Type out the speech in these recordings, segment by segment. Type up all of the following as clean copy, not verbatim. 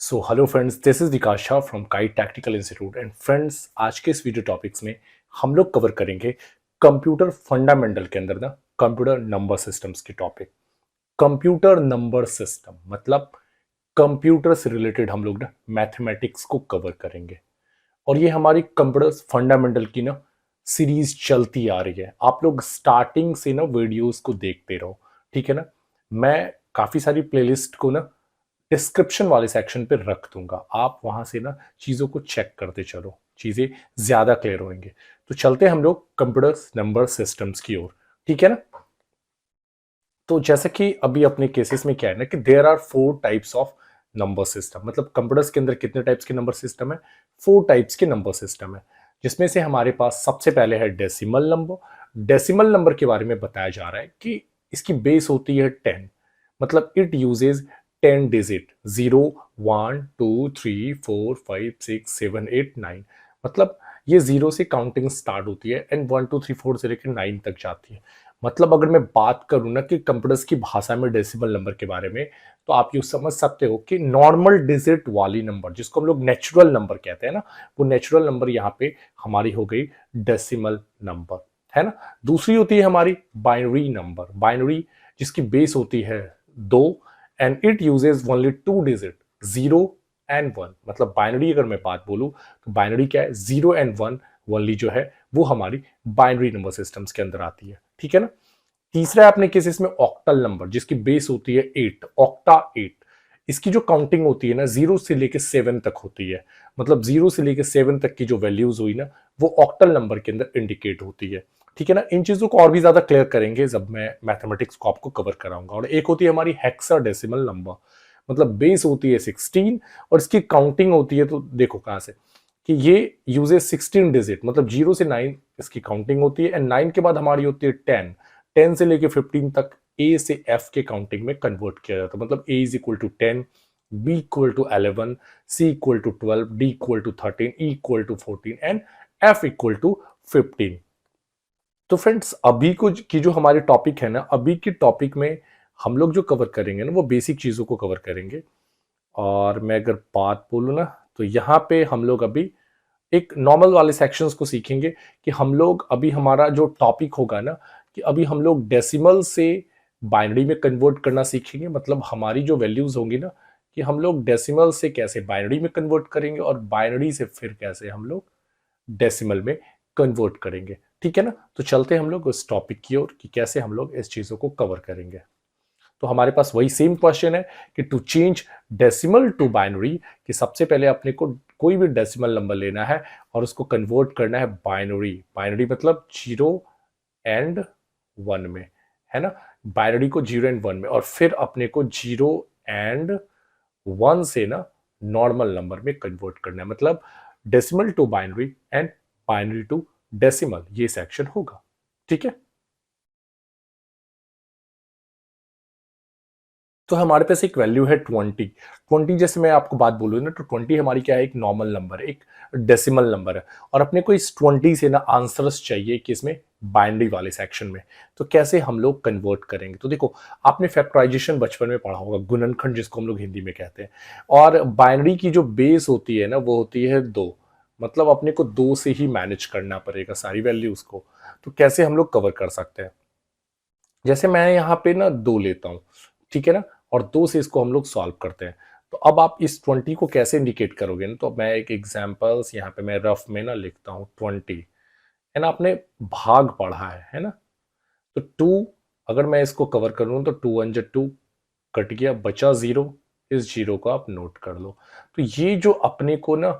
So hello friends, this is Vikas Shah from kite tactical institute and friends, आज के इस video topics में हम लोग कवर करेंगे कंप्यूटर फंडामेंटल के अंदर ना कंप्यूटर नंबर सिस्टम्स की टॉपिक। कंप्यूटर नंबर सिस्टम मतलब कंप्यूटर से रिलेटेड हम लोग ना मैथमेटिक्स को कवर करेंगे और ये हमारी कंप्यूटर फंडामेंटल की ना सीरीज चलती आ रही है। आप लोग स्टार्टिंग से ना वीडियोस को देखते रहो, ठीक है ना। मैं काफी सारी प्लेलिस्ट को ना डिस्क्रिप्शन वाले सेक्शन पे रख दूंगा, आप वहां से ना चीजों को चेक करते चलो, चीजें ज्यादा क्लियर होंगे। तो चलते हैं हम लोग कंप्यूटर नंबर सिस्टम्स की ओर, ठीक है ना। तो जैसे कि अभी अपने केसेस में क्या है ना कि there are 4 types of number system. मतलब कंप्यूटर्स के अंदर कितने टाइप्स के नंबर सिस्टम है? 4 टाइप्स के नंबर सिस्टम है, जिसमें से हमारे पास सबसे पहले है डेसिमल नंबर। डेसिमल नंबर के बारे में बताया जा रहा है कि इसकी बेस होती है 10। मतलब इट यूजेज 10 डिजिट, 0 1 2 3 4 5 6 7 8 9। मतलब ये 0 से काउंटिंग स्टार्ट होती है एंड 1 2 3 4 से लेकर 9 तक जाती है। मतलब अगर मैं बात करूं ना कि कंप्यूटर्स की भाषा में डेसिमल नंबर के बारे में, तो आप यूं समझ सकते हो कि नॉर्मल डिजिट वाली नंबर जिसको हम लोग नेचुरल नंबर कहते हैं ना, वो नेचुरल नंबर यहाँ पे हमारी हो गई डेसिमल नंबर, है ना। दूसरी होती है हमारी बाइनरी नंबर। बाइनरी जिसकी बेस होती है 2 and it uses only 2 digit, 0 and 1। मतलब बाइनरी अगर मैं बात बोलूं तो बाइनरी क्या है? 0 एंड 1 ओनली जो है वो हमारी बाइनरी नंबर सिस्टम्स के अंदर आती है, ठीक है ना। तीसरा है अपने केसेस में ऑक्टल नंबर, जिसकी बेस होती है 8, ऑक्टा 8। इसकी जो काउंटिंग होती है ना 0 से लेके 7 तक होती है। मतलब 0 से लेके 7 तक की जो वैल्यूज हुई ना, वो ऑक्टल नंबर के अंदर इंडिकेट होती है, ठीक है ना। इन चीजों को और भी ज्यादा क्लियर करेंगे जब मैं मैथमेटिक्स को आपको कवर कराऊंगा। और एक होती है हमारी हेक्साडेसिमल नंबर। मतलब बेस होती है 16 और इसकी काउंटिंग होती है, तो देखो कहां से कि ये यूजेस 16 डिजिट। मतलब 0 से 9 इसकी काउंटिंग होती है एंड 9 के बाद हमारी होती है 10। 10 से लेके 15 तक ए से एफ के काउंटिंग में कन्वर्ट किया जाता है। मतलब A is equal to 10, B equal to 11, C equal to 12, D equal to 13, E equal to 14 and F equal to 15। तो फ्रेंड्स, अभी को की जो हमारे टॉपिक है ना, अभी के टॉपिक में हम लोग जो कवर करेंगे ना वो बेसिक चीजों को कवर करेंगे। और मैं अगर बात बोलूँ ना, तो यहाँ पे हम लोग अभी एक नॉर्मल वाले सेक्शंस को सीखेंगे कि हम लोग अभी हमारा जो टॉपिक होगा ना कि अभी हम लोग डेसिमल से बाइनरी में कन्वर्ट करना सीखेंगे। मतलब हमारी जो वैल्यूज होंगी ना कि हम लोग डेसिमल से कैसे बाइनरी में कन्वर्ट करेंगे और बाइनरी से फिर कैसे हम लोग डेसिमल में कन्वर्ट करेंगे, ठीक है ना। तो चलते हैं हम लोग उस टॉपिक की ओर कि कैसे हम लोग इस चीजों को कवर करेंगे। तो हमारे पास वही सेम क्वेश्चन है कि to change decimal to binary, कि सबसे पहले अपने को कोई भी डेसिमल नंबर लेना है और उसको कन्वर्ट करना है बाइनरी। बाइनरी मतलब 0 एंड 1 में, है ना। बाइनरी को 0 एंड 1 में और फिर अपने को 0 एंड 1 से ना नॉर्मल नंबर में कन्वर्ट करना है। मतलब decimal to binary and binary to decimal, ये सेक्शन होगा, ठीक है। तो हमारे पास एक वैल्यू है 20। 20 जैसे मैं आपको बात बोलूँ ना, तो 20 हमारी क्या है? एक नॉर्मल नंबर है, एक डेसिमल नंबर है। और अपने को इस 20 से ना आंसर्स चाहिए कि इसमें बाइनरी वाले सेक्शन में। तो कैसे हम लोग कन्वर्ट करेंगे? तो देखो, आपने फैक्टराइजेशन बचपन में पढ़ा होगा, गुणनखंड जिसको हम लोग हिंदी में कहते हैं। और बाइनरी की जो बेस होती है ना वो होती है 2। मतलब अपने को 2 से ही मैनेज करना पड़ेगा सारी वैल्यूज को। तो कैसे हम लोग कवर कर सकते हैं? जैसे मैं यहाँ पे ना 2 लेता हूँ, ठीक है ना, और 2 से इसको हम लोग सॉल्व करते हैं। तो अब आप इस 20 को कैसे इंडिकेट करोगे ना, तो मैं एक एग्जांपल्स यहाँ पे मैं रफ में ना लिखता हूँ 20, है ना। आपने भाग पढ़ा है ना। तो 2, अगर मैं इसको कवर करूँ तो 2 1 2 कट गया, बचा 0। इस 0 को आप नोट कर लो। तो ये जो अपने को ना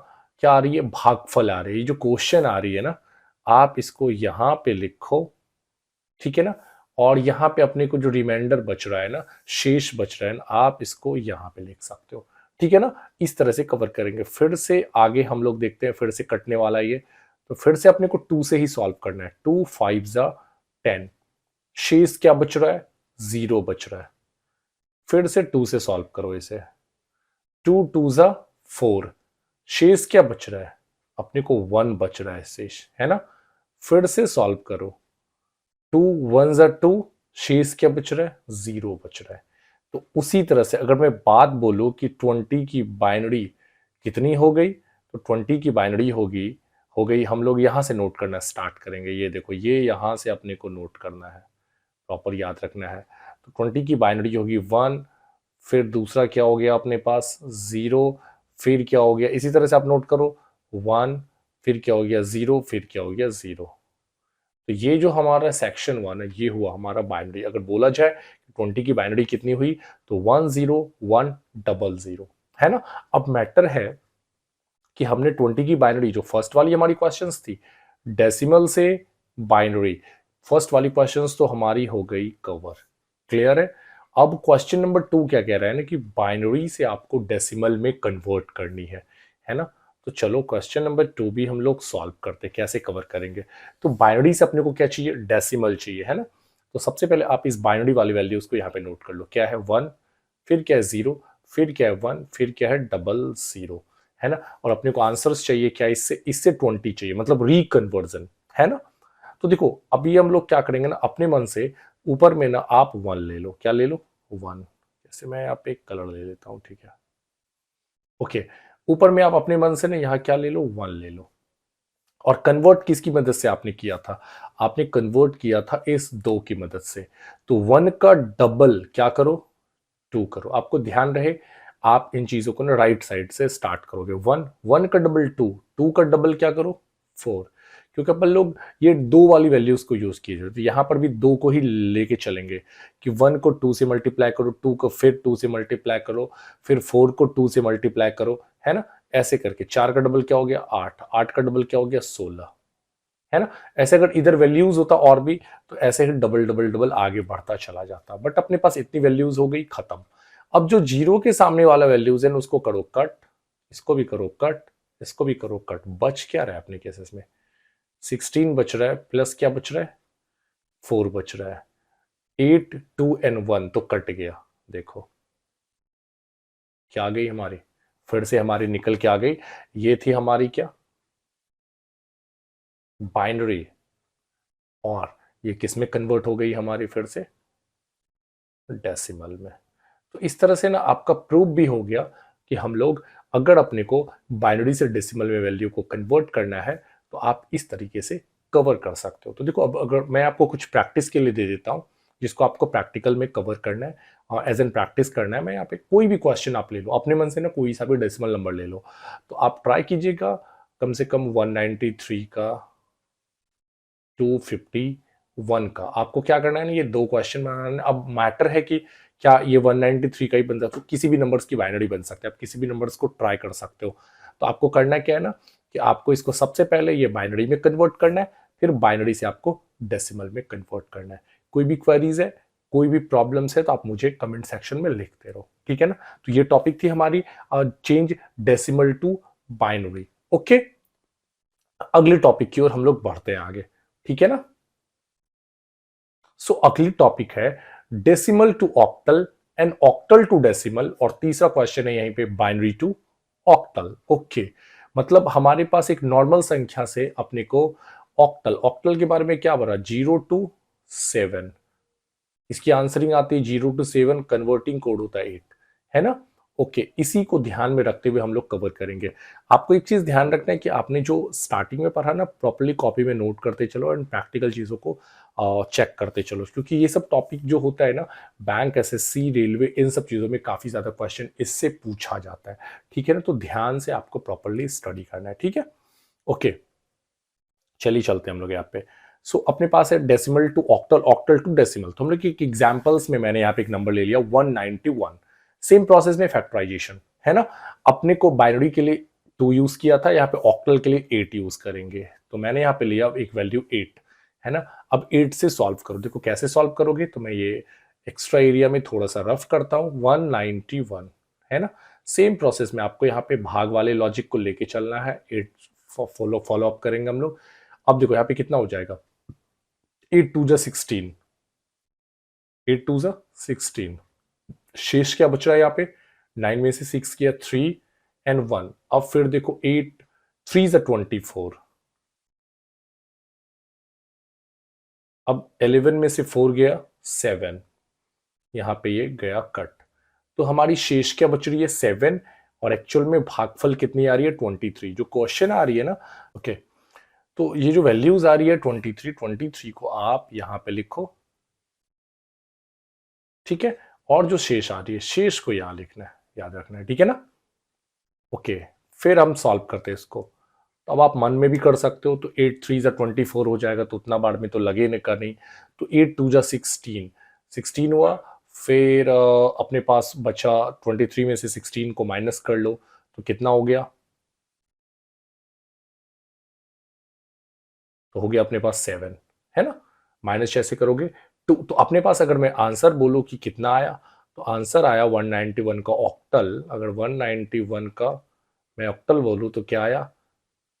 क्या आ रही है? भागफल आ रही है। ये जो क्वेश्चन आ रही है ना, आप इसको यहाँ पे लिखो, ठीक है ना। और यहाँ पे अपने को जो रिमाइंडर बच रहा है ना, शेष बच रहा है ना, आप इसको यहाँ पे लिख सकते हो, ठीक है ना। इस तरह से कवर करेंगे। फिर से आगे हम लोग देखते हैं, फिर से कटने वाला ये। तो फिर से अपने को 2 से ही सॉल्व करना है। 2 5 जा 10, शेष क्या बच रहा है? 0 बच रहा है। फिर से 2 से सॉल्व करो इसे। 2 2 जा 4, शेष क्या बच रहा है? अपने को 1 बच रहा है शेष, है ना। फिर से सॉल्व करो। 2 1 जा 2, शेष क्या बच रहा है? 0 बच रहा है। तो उसी तरह से अगर मैं बात बोलूं कि 20 की बाइनरी कितनी हो गई, तो 20 की बाइनरी हो गई हम लोग यहां से नोट करना स्टार्ट करेंगे। ये देखो, ये यहां से अपने को नोट करना है, प्रॉपर याद रखना है। तो 20 की बाइनरी होगी 1, फिर दूसरा क्या हो गया अपने पास 0, फिर क्या हो गया, इसी तरह से आप नोट करो 1, फिर क्या हो गया 0, फिर क्या हो गया 0। तो ये जो हमारा सेक्शन 1 है, ये हुआ हमारा बाइनरी। अगर बोला जाए 20 की बाइनरी कितनी हुई, तो 10100 है ना। अब मैटर है कि हमने 20 की बाइनरी, जो फर्स्ट वाली हमारी क्वेश्चंस थी डेसिमल से बाइनरी, फर्स्ट वाली क्वेश्चंस तो हमारी हो गई कवर, क्लियर है। अब क्वेश्चन नंबर 2 क्या कह रहा है ना, कि बाइनरी से आपको डेसिमल में कन्वर्ट करनी है ना। तो चलो क्वेश्चन नंबर 2 भी हम लोग सॉल्व करते, कैसे कवर करेंगे। तो बाइनरी से अपने को क्या चाहिए, डेसिमल चाहिए, है ना। तो सबसे पहले आप इस बाइनरी वाली वैल्यूज को यहाँ पे नोट कर लो, क्या है 1, फिर क्या है 0, फिर क्या है 1, फिर क्या है 00, है ना। और अपने को आंसर्स चाहिए क्या, इससे इससे 20 चाहिए, मतलब रिकन्वर्जन, है ना। तो देखो अभी हम लोग क्या करेंगे ना, अपने मन से ऊपर में ना आप 1 ले लो, क्या ले लो 1, जैसे मैं यहाँ पे एक कलर ले लेता हूँ, ठीक है, ओके। ऊपर में आप अपने मन से ना यहाँ क्या ले लो 1 ले लो। और कन्वर्ट किसकी मदद से आपने किया था, आपने कन्वर्ट किया था इस 2 की मदद से। तो 1 का डबल क्या करो, 2 करो। आपको ध्यान रहे आप इन चीजों को ना राइट साइड से स्टार्ट करोगे। 1, 1 का डबल 2, 2 का डबल क्या करो 4, क्योंकि अपन लोग ये 2 वाली वैल्यूज को यूज किए थे, तो यहां पर भी 2 को ही लेके चलेंगे कि 1 को 2 से मल्टीप्लाई करो, 2 को फिर 2 से मल्टीप्लाई करो, फिर 4 को 2 से मल्टीप्लाई करो, है ना। ऐसे करके 4 का डबल क्या हो गया 8, 8 का डबल क्या हो गया 16, है ना। ऐसे अगर इधर वैल्यूज होता और भी, तो ऐसे ही डबल डबल डबल आगे बढ़ता चला जाता, बट अपने पास इतनी वैल्यूज हो गई खत्म। अब जो जीरो के सामने वाला वैल्यूज है उसको करो कट, इसको भी करो कट, इसको भी करो कट। बच क्या रहा है अपने केसेस में 16 बच रहा है, प्लस क्या बच रहा है 4 बच रहा है। 8, 2 एंड 1 तो कट गया, देखो क्या आ गई हमारी, फिर से हमारी निकल के आ गई। ये थी हमारी क्या बाइनरी, और ये किस में कन्वर्ट हो गई हमारी फिर से डेसिमल में। तो इस तरह से ना आपका प्रूफ भी हो गया कि हम लोग अगर अपने को बाइनरी से डेसिमल में वैल्यू को कन्वर्ट करना है, तो आप इस तरीके से कवर कर सकते हो। तो देखो अब अगर मैं आपको कुछ प्रैक्टिस के लिए दे देता हूं, जिसको आपको प्रैक्टिकल में कवर करना है और एज एन प्रैक्टिस करना है। मैं यहाँ पे कोई भी क्वेश्चन आप ले लो अपने मन से ना, कोई सा भी डेसिमल नंबर ले लो, तो आप ट्राई कीजिएगा कम से कम 193 का, 251 का। आपको क्या करना है ना, ये 2 क्वेश्चन बनाना है। अब मैटर है कि क्या ये 193 का ही बन जाता, तो किसी भी नंबर्स की बाइनरी बन सकते हैं, आप किसी भी नंबर्स को ट्राई कर सकते हो। तो आपको करना क्या है ना, कि आपको इसको सबसे पहले ये बाइनरी में कन्वर्ट करना है, फिर बाइनरी से आपको डेसिमल में कन्वर्ट करना है। कोई भी क्वेरीज है, कोई भी प्रॉब्लम्स है, तो आप मुझे कमेंट सेक्शन में लिखते रहो, ठीक है ना। तो ये टॉपिक थी हमारी change decimal to binary, okay. अगले टॉपिक की ओर हम लोग बढ़ते हैं आगे, ठीक है ना। सो अगली टॉपिक है decimal to octal and octal to decimal, और तीसरा क्वेश्चन है यहीं पे बाइनरी टू ऑक्टल, ओके। मतलब हमारे पास एक नॉर्मल संख्या से अपने को ऑक्टल, ऑक्टल के बारे में क्या बोला 0 to 7, इसकी आंसरिंग आती है 0 to 7, कन्वर्टिंग कोड होता है 8, है ना। ओके, इसी को ध्यान में रखते हुए हम लोग कवर करेंगे। आपको एक चीज ध्यान रखना है कि आपने जो स्टार्टिंग में पढ़ा ना, प्रॉपर्ली कॉपी में नोट करते चलो एंड प्रैक्टिकल चीजों को चेक करते चलो, क्योंकि ये सब टॉपिक जो होता है ना, बैंक, एसएससी, रेलवे, इन सब चीजों में काफी ज्यादा क्वेश्चन इससे पूछा जाता है, ठीक है ना। तो ध्यान से आपको प्रॉपरली स्टडी करना है, ठीक है, ओके। चलिए चलते हैं हम लोग यहाँ पे। सो अपने पास है decimal to octal, octal to decimal. तो हम लोग एक एग्जांपल्स में मैंने यहाँ पे एक नंबर ले लिया 191। सेम प्रोसेस में फैक्टराइजेशन, है ना। अपने को बाइनरी के लिए 2 यूज किया था, यहाँ पे ऑक्टल के लिए 8 यूज करेंगे। तो मैंने यहाँ पे लिया एक वैल्यू 8, है ना। अब 8 से सॉल्व करो, देखो कैसे सॉल्व करोगे। तो मैं ये एक्स्ट्रा एरिया में थोड़ा सा रफ करता हूँ, 191, है ना। सेम प्रोसेस में आपको यहाँ पे भाग वाले लॉजिक को लेके चलना है, 8 फॉलो अप करेंगे हम लोग। अब देखो यहाँ पे कितना हो जाएगा 8 2 16, 8 2 16, शेष क्या बच रहा है यहाँ पे 9 में से 6 किया 3 एंड 1। अब फिर देखो 8 3 24, अब 11 में से 4 गया 7, यहां पे ये गया कट। तो हमारी शेष क्या बच रही है 7, और एक्चुअल में भागफल कितनी आ रही है 23, जो क्वेश्चन आ रही है ना। ओके, तो ये जो वैल्यूज आ रही है 23 को आप यहां पे लिखो, ठीक है, और जो शेष आ रही है शेष को यहां लिखना है, याद रखना है, ठीक है ना। ओके, फिर हम सॉल्व करते हैं इसको। तो अब आप मन में भी कर सकते हो, तो 8 3 = 24 हो जाएगा, तो उतना बार में तो लगे नहीं का नहीं। तो 8 2 = 16, 16 हुआ। फिर अपने पास बचा 23 में से 16 को माइनस कर लो, तो कितना हो गया, तो हो गया अपने पास 7, है ना। माइनस जैसे करोगे 2, तो अपने पास अगर मैं आंसर बोलूं कि कितना आया, तो आंसर आया 191 का ऑक्टल। अगर 191 का मैं ऑक्टल बोलूं तो क्या आया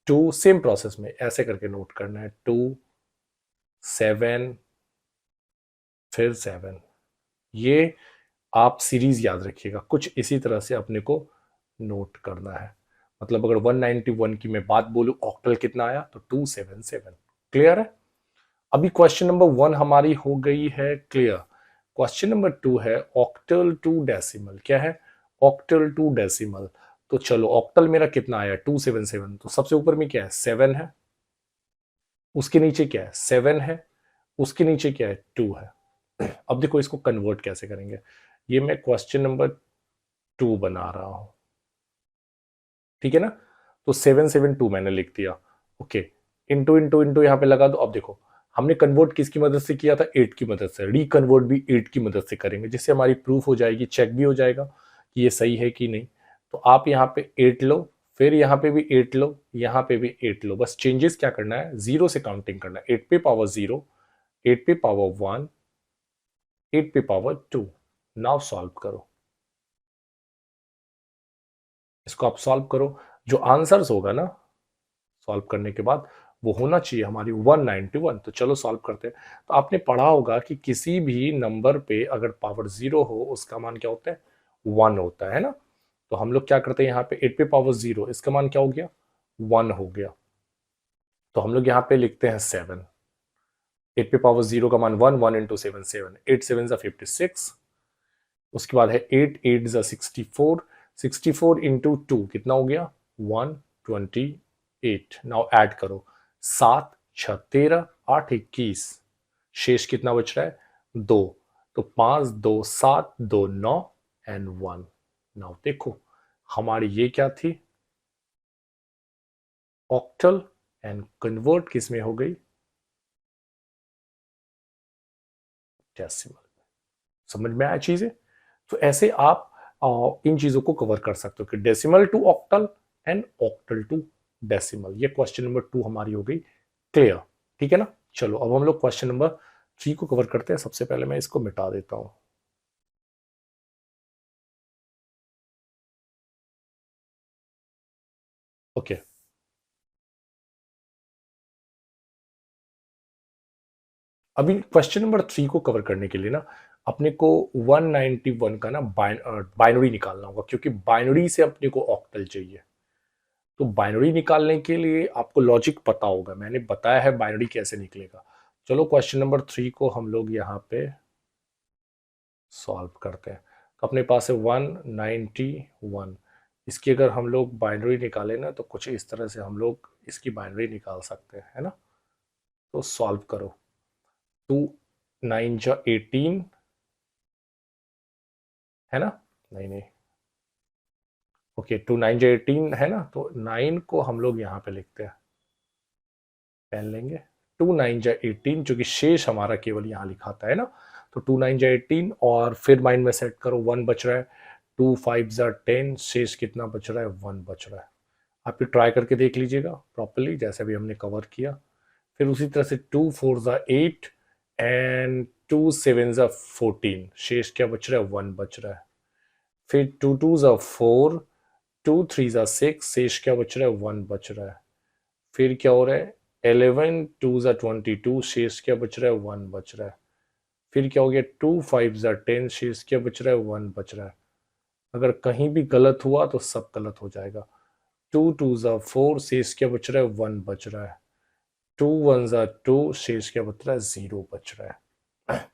2, सेम प्रोसेस में ऐसे करके नोट करना है, 2 7 फिर 7। ये आप सीरीज याद रखिएगा, कुछ इसी तरह से अपने को नोट करना है। मतलब अगर 191 की मैं बात बोलूं ऑक्टल कितना आया, तो 277। क्लियर है। अभी क्वेश्चन नंबर 1 हमारी हो गई है क्लियर। क्वेश्चन नंबर 2 है ऑक्टल टू डेसिमल। क्या है, ऑक्टल टू डेसिमल। तो चलो, ऑक्टल मेरा कितना आया 277, तो सबसे ऊपर में क्या है 7 है, उसके नीचे क्या है 7 है, उसके नीचे क्या है 2 है। अब देखो इसको कन्वर्ट कैसे करेंगे। ये मैं क्वेश्चन नंबर 2 बना रहा हूं, ठीक है ना। तो 772 मैंने लिख दिया। ओके, इंटू इंटू इंटू यहां पे लगा दो। अब देखो हमने कन्वर्ट किसकी मदद से किया था, 8 की मदद से। रिकन्वर्ट भी 8 की मदद से करेंगे, जिससे हमारी प्रूफ हो जाएगी, चेक भी हो जाएगा कि ये सही है कि नहीं। तो आप यहाँ पे 8 लो, फिर यहाँ पे भी 8 लो, यहाँ पे भी 8 लो। बस चेंजेस क्या करना है, जीरो से काउंटिंग करना है। 8 पे पावर 0, 8 पे पावर 1, 8 पे पावर 2। नाउ सॉल्व करो, इसको आप सॉल्व करो। जो आंसर्स होगा ना सॉल्व करने के बाद, वो होना चाहिए हमारी 191। तो चलो सॉल्व करते हैं। तो आपने पढ़ा होगा कि किसी भी नंबर पे अगर पावर 0 हो, उसका मान क्या होता है 1 होता है ना। तो हम लोग क्या करते हैं, यहाँ पे 8 पे पावर 0, इसका मान क्या हो गया 1 हो गया। तो हम लोग यहाँ पे लिखते हैं 7। 8 पे पावर 0 का मान 1, 1 इंटू 7 7, 8 7 56। उसके बाद है 8 8 64, 64 इंटू 2 कितना हो गया 128। नाउ ऐड करो, 7 6 13, 8 21, शेष कितना बच रहा है 2। तो 5 2 7 2 9 एंड 1। नाउ देखो हमारी ये क्या थी ऑक्टल, एंड कन्वर्ट किस में हो गई डेसिमल। समझ में आया चीजें। तो ऐसे आप इन चीजों को कवर कर सकते हो कि decimal to octal and octal to decimal. ये क्वेश्चन नंबर 2 हमारी हो गई क्लियर, ठीक है ना। चलो अब हम लोग क्वेश्चन नंबर 3 को कवर करते हैं। सबसे पहले मैं इसको मिटा देता हूं। ओके, अभी क्वेश्चन नंबर 3 को कवर करने के लिए ना अपने को 191 का ना बाइनरी निकालना होगा, क्योंकि बाइनरी से अपने को ऑक्टल चाहिए। तो बाइनरी निकालने के लिए आपको लॉजिक पता होगा, मैंने बताया है बाइनरी कैसे निकलेगा। चलो क्वेश्चन नंबर 3 को हम लोग यहाँ पे सॉल्व करते हैं। तो अपने पास है 191। इसकी अगर हम लोग बाइनरी निकालें ना, तो कुछ इस तरह से हम लोग इसकी बाइनरी निकाल सकते हैं, है ना। तो सॉल्व करो, 2 9 जा 18, है ना। नहीं नहीं, ओके, 2 9 जा 18 है ना। तो 9 को हम लोग यहाँ पे लिखते हैं, पेन लेंगे। 2 9 जा 18, जो कि शेष हमारा केवल यहाँ लिखाता है ना। तो 2 9 जा 18, और फिर माइंड में सेट करो 1 बच रहा है। 2 5 जा 10, शेष कितना बच रहा है 1 बच रहा है। आप ये ट्राई करके देख लीजिएगा प्रॉपरली, जैसे भी हमने कवर किया। फिर उसी तरह से 2 4 जा 8 एंड 2 7 जा 14, शेष क्या बच रहा है 1 बच रहा है। फिर 2 2 जा 4, 2 3 जा 6, शेष क्या बच रहा है 1 बच रहा है। फिर क्या हो रहा है 11 2 जा 22, शेष क्या बच रहा है 1 बच रहा है। फिर क्या हो गया 2 5 जा 10, शेष क्या बच रहा है 1 बच रहा है। अगर कहीं भी गलत हुआ तो सब गलत हो जाएगा। 2 2 जा 4, शेष क्या बच रहा है 1 बच रहा है। 2 1 जा 2, शेष क्या बच रहा है 0 बच रहा है।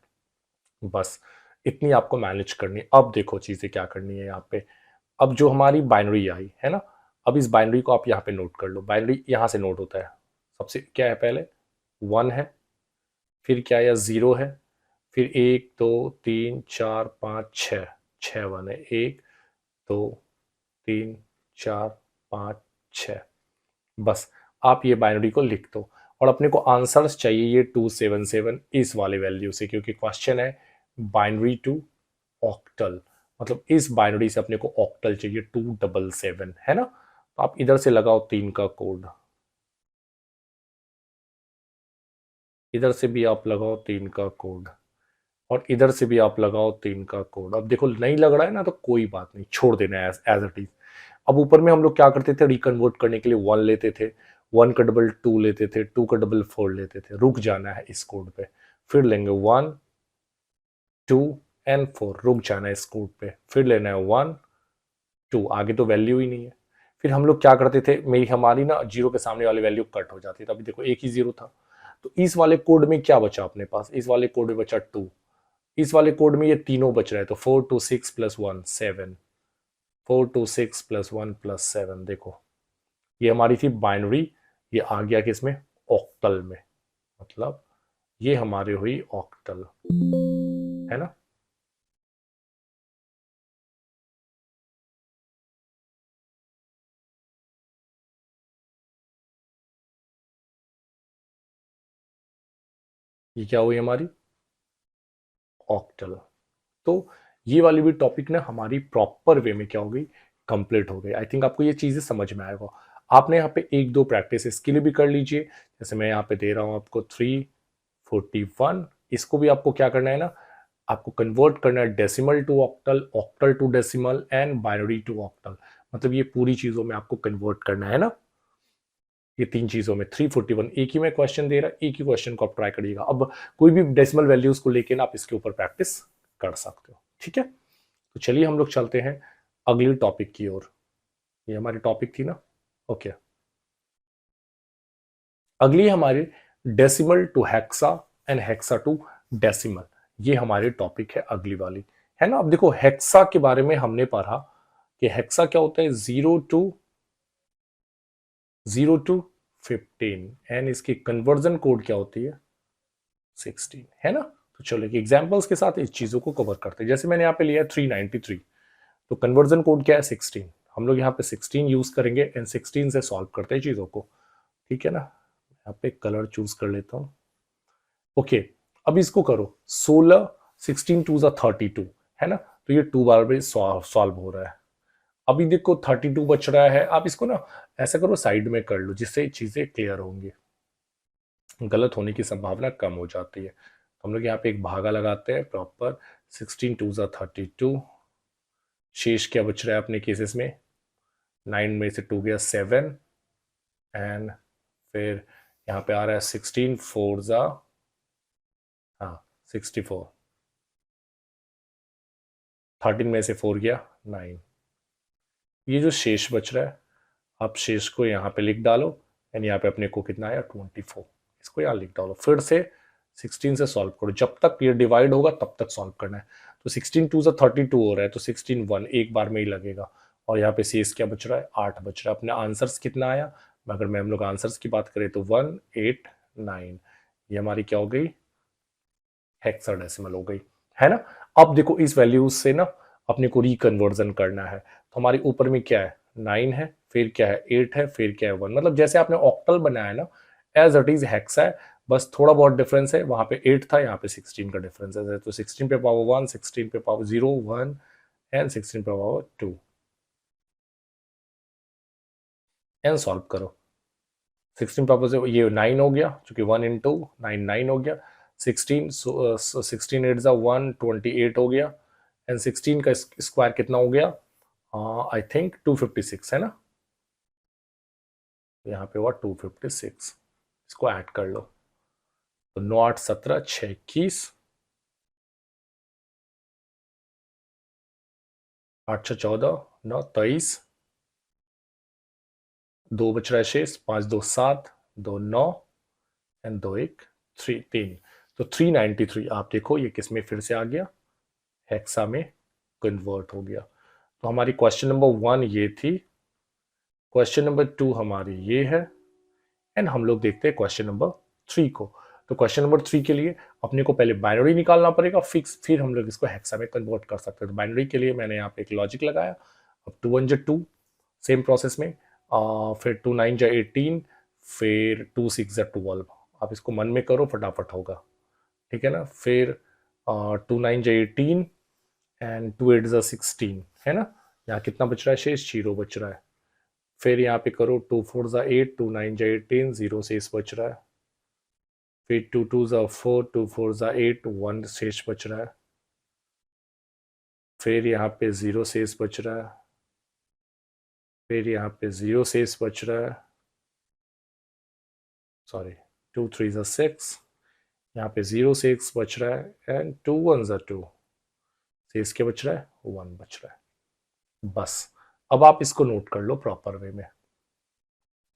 बस इतनी आपको मैनेज करनी है। अब देखो चीजें क्या करनी है यहाँ पे। अब जो हमारी बाइनरी आई है ना, अब इस बाइनरी को आप यहाँ पे नोट कर लो। बाइनरी यहाँ से नोट होता है। सबसे क्या है, पहले 1 है, फिर क्या है, 0 है, फिर 1 2 3 4 5 6, 6 1 है, 1 2 3 4 5 6। बस आप ये बाइनरी को लिख दो। और अपने को आंसर्स चाहिए ये 277 इस वाले वैल्यू से, क्योंकि क्वेश्चन है बाइनरी टू ऑक्टल, मतलब इस बाइनरी से अपने को ऑक्टल चाहिए 277, है ना। तो आप इधर से लगाओ 3 का कोड, इधर से भी आप लगाओ 3 का कोड, और इधर से भी आप लगाओ 3 का कोड। अब देखो नहीं लग रहा है ना, तो कोई बात नहीं, छोड़ देना एज एज इट इज। अब ऊपर में हम लोग क्या करते थे, रिकन्वर्ट करने के लिए 1 लेते थे, 1 का डबल 2 लेते थे, 2 का डबल 4 लेते थे। रुक जाना है इस कोड पे, फिर लेंगे 1 2 एंड 4, रुक जाना है इस कोड पे, फिर लेना है 1 2, आगे तो वैल्यू ही नहीं है। फिर हम लोग क्या करते थे, मेरी हमारी ना जीरो के सामने वाली वैल्यू कट हो जाती है। अभी देखो एक ही जीरो था, तो इस वाले कोड में क्या बचा अपने पास, इस वाले कोड में बचा 2, इस वाले कोड में ये तीनों बच रहे हैं, तो 4 2 6 + 1 7, 4 2 6 + 1 + 7। देखो ये हमारी थी बाइनरी, ये आ गया किसमें, ऑक्टल में, मतलब ये हमारे हुई ऑक्टल, है ना। ये क्या हुई हमारी ऑक्टल। तो ये वाली भी टॉपिक ना हमारी प्रॉपर वे में क्या हो गई, कंप्लीट हो गई। आई थिंक आपको ये चीजें समझ में आएगा। आपने यहाँ पे 1 2 प्रैक्टिस इसके लिए भी कर लीजिए। जैसे मैं यहाँ पे दे रहा हूँ आपको 341, इसको भी आपको क्या करना है ना, आपको कन्वर्ट करना है decimal to octal, octal to decimal and binary to octal. मतलब ये पूरी चीजों में आपको कन्वर्ट करना है ना, ये 3 चीजों में। 341 एक ही में क्वेश्चन दे रहा है, एक ही क्वेश्चन को आप ट्राई करिएगा। अब कोई भी डेसिमल वैल्यूज को लेके ना आप इसके ऊपर प्रैक्टिस कर सकते हो, ठीक है। तो चलिए हम लोग चलते हैं अगली टॉपिक की ओर। ये हमारी टॉपिक थी ना, ओके। अगली हमारी decimal to hexa and hexa to decimal, ये हमारी टॉपिक है अगली वाली, है ना। अब देखो हेक्सा के बारे में हमने पढ़ा कि हेक्सा क्या होता है, 0 to 15, एंड इसकी कन्वर्जन कोड क्या होती है 16, है ना। तो चलो एक एग्जांपल्स के साथ इस चीजों को कवर करते हैं। जैसे मैंने यहाँ पे लिया 393, तो कन्वर्जन कोड क्या है 16, हम लोग यहाँ पे 16 यूज करेंगे एंड 16 से सॉल्व करते हैं चीजों को, ठीक है ना। यहाँ पे कलर चूज कर लेता हूँ, ओके। अब इसको करो 16, 16 2 32, है ना। तो ये 2 बार में सॉल्व हो रहा है। अभी देखो 32 बच रहा है, आप इसको ना ऐसा करो साइड में कर लो, जिससे चीजें क्लियर होंगी, गलत होने की संभावना कम हो जाती है। तो हम लोग यहाँ पे एक भागा लगाते हैं प्रॉपर, 16 2 32, शेष क्या बच रहा है अपने केसेस में, 9 में से 2 गया 7, एंड फिर यहाँ पे आ रहा है 16 4 हाँ 64, 13 में से 4 गया 9। ये जो शेष बच रहा है, आप शेष को यहाँ पे लिख डालो, एंड यहाँ पे अपने को कितना आया 24, इसको यहाँ लिख डालो। फिर से 16 से सॉल्व करो, जब तक ये डिवाइड होगा तब तक सॉल्व करना है। तो 16 2 32 हो रहा है, तो 16 1 एक बार में ही लगेगा। और यहाँ पे शेष क्या बच रहा है, 8 बच रहा है। अपने आंसर्स कितना आया, अगर मैं हम लोग आंसर्स की बात करें तो 189, ये हमारी क्या हो गई, हेक्साडेसिमल हो गई, है ना। अब देखो इस वैल्यूज से ना अपने को रिकन्वर्जन करना है। तो हमारे ऊपर में क्या है 9 है, फिर क्या है 8 है, फिर क्या है 1, मतलब जैसे आपने ऑक्टल बनाया ना एज इट इज हेक्सा है, बस थोड़ा बहुत डिफरेंस है। वहां पे 8 था, यहाँ पे 16 का डिफरेंस है। तो 16 पे पावर 1, 16 पे पावर 0 1 एंड 16 पे पावर 2, एंड सॉल्व करो। 16 पावर से ये 9 हो गया, चूंकि 1 इंटू 9 9 हो गया। 16 16 8 ज़ा 128 हो गया, एंड 16 का स्क्वायर कितना हो गया, आई थिंक 256, है ना। यहाँ पे हुआ 256, इसको ऐड कर लो। तो 9 8 17 6 21, 8 6 14 9 23, 2 बच रहा है शेष, 5 2 7 2 9 एंड 2 1 3 3। तो 393 आप देखो ये किस में फिर से आ गया, हेक्सा में कन्वर्ट हो गया। तो हमारी क्वेश्चन नंबर 1 ये थी, क्वेश्चन नंबर 2 हमारी ये है, एंड हम लोग देखते हैं क्वेश्चन नंबर 3 को। तो क्वेश्चन नंबर 3 के लिए अपने को पहले बाइनरी निकालना पड़ेगा फिक्स, फिर हम लोग इसको हेक्सा में कन्वर्ट कर सकते हैं। तो बाइनरी के लिए मैंने यहाँ पे एक लॉजिक लगाया। अब 2 1 2, सेम प्रोसेस में, फिर 2 9 18, फिर 2 6 12। आप इसको मन में करो, फटाफट होगा, ठीक है ना। फिर 2 9 18 एंड 2 8 16, है ना। यहाँ कितना बच रहा है शेष, 0 बच रहा है। फिर यहाँ पे करो 2 4 8, 2 9 18, 0 शेष बच रहा है। फिर 2 2 4, 2 4 8, 1 शेष बच रहा है। फिर यहाँ पे 0 शेष बच रहा है। फिर यहाँ पे 0 शेष बच रहा है, सॉरी 2 3 6, यहाँ पे 0 शेष बच रहा है, एंड 2 1 2, शेष क्या बच रहा है, 1 बच रहा है। बस अब आप इसको नोट कर लो प्रॉपर वे में।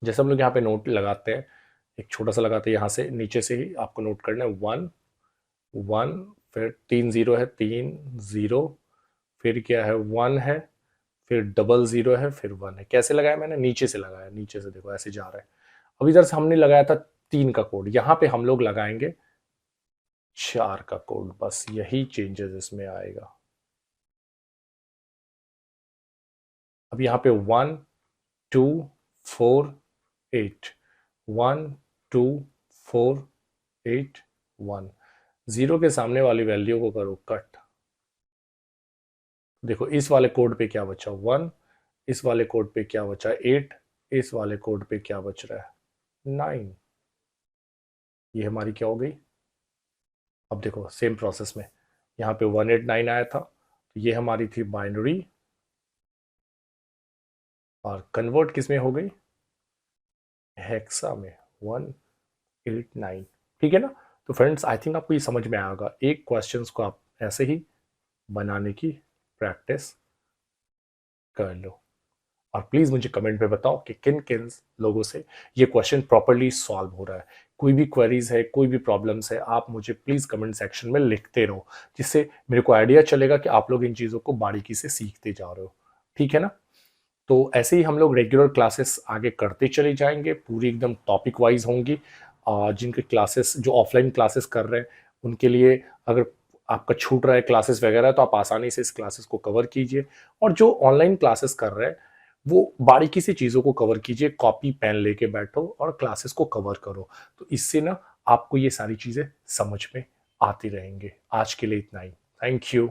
जैसे हम लोग यहाँ पे नोट लगाते हैं, एक छोटा सा लगाते हैं, यहाँ से नीचे से ही आपको नोट करना है 1 1, फिर 3 0 है, 3 0, फिर क्या है 1 है, फिर डबल 0 है, फिर 1 है। कैसे लगाया मैंने, नीचे से लगाया, नीचे से देखो ऐसे जा रहा है। अब इधर से हमने लगाया था 3 का कोड, यहाँ पे हम लोग लगाएंगे 4 का कोड। बस यही चेंजेस इसमें आएगा। अब यहाँ पे 1 2 4 8, 1 2 4 8 1, 0 के सामने वाली वैल्यू को करो कट। देखो इस वाले कोड पे क्या बचा, 1, इस वाले कोड पे क्या बचा, 8, इस वाले कोड पे क्या बच रहा है, 9। ये हमारी क्या हो गई। अब देखो सेम प्रोसेस में यहाँ पे 189 आया था, तो ये हमारी थी बाइनरी, और कन्वर्ट किस में हो गई, हेक्सा में, 189। ठीक है ना। तो फ्रेंड्स आई थिंक आपको ये समझ में आएगा। एक क्वेश्चंस को आप ऐसे ही बनाने की प्रैक्टिस कर लो, और प्लीज मुझे कमेंट में बताओ कि किन किन लोगों से ये क्वेश्चन प्रॉपरली सॉल्व हो रहा है। कोई भी क्वेरीज है, कोई भी प्रॉब्लम्स है, आप मुझे प्लीज कमेंट सेक्शन में लिखते रहो, जिससे मेरे को आइडिया चलेगा कि आप लोग इन चीजों को बारीकी से सीखते जा रहे हो। ठीक है ना। तो ऐसे ही हम लोग रेगुलर क्लासेस आगे करते चले जाएंगे, पूरी एकदम टॉपिक वाइज होंगी। जिनके क्लासेस जो ऑफलाइन क्लासेस कर रहे हैं उनके लिए अगर आपका छूट रहा है क्लासेस वगैरह, तो आप आसानी से इस क्लासेस को कवर कीजिए। और जो ऑनलाइन क्लासेस कर रहे हैं वो बारीकी से चीज़ों को कवर कीजिए, कॉपी पेन लेके बैठो और क्लासेस को कवर करो। तो इससे ना आपको ये सारी चीज़ें समझ में आती रहेंगी। आज के लिए इतना ही। Thank you.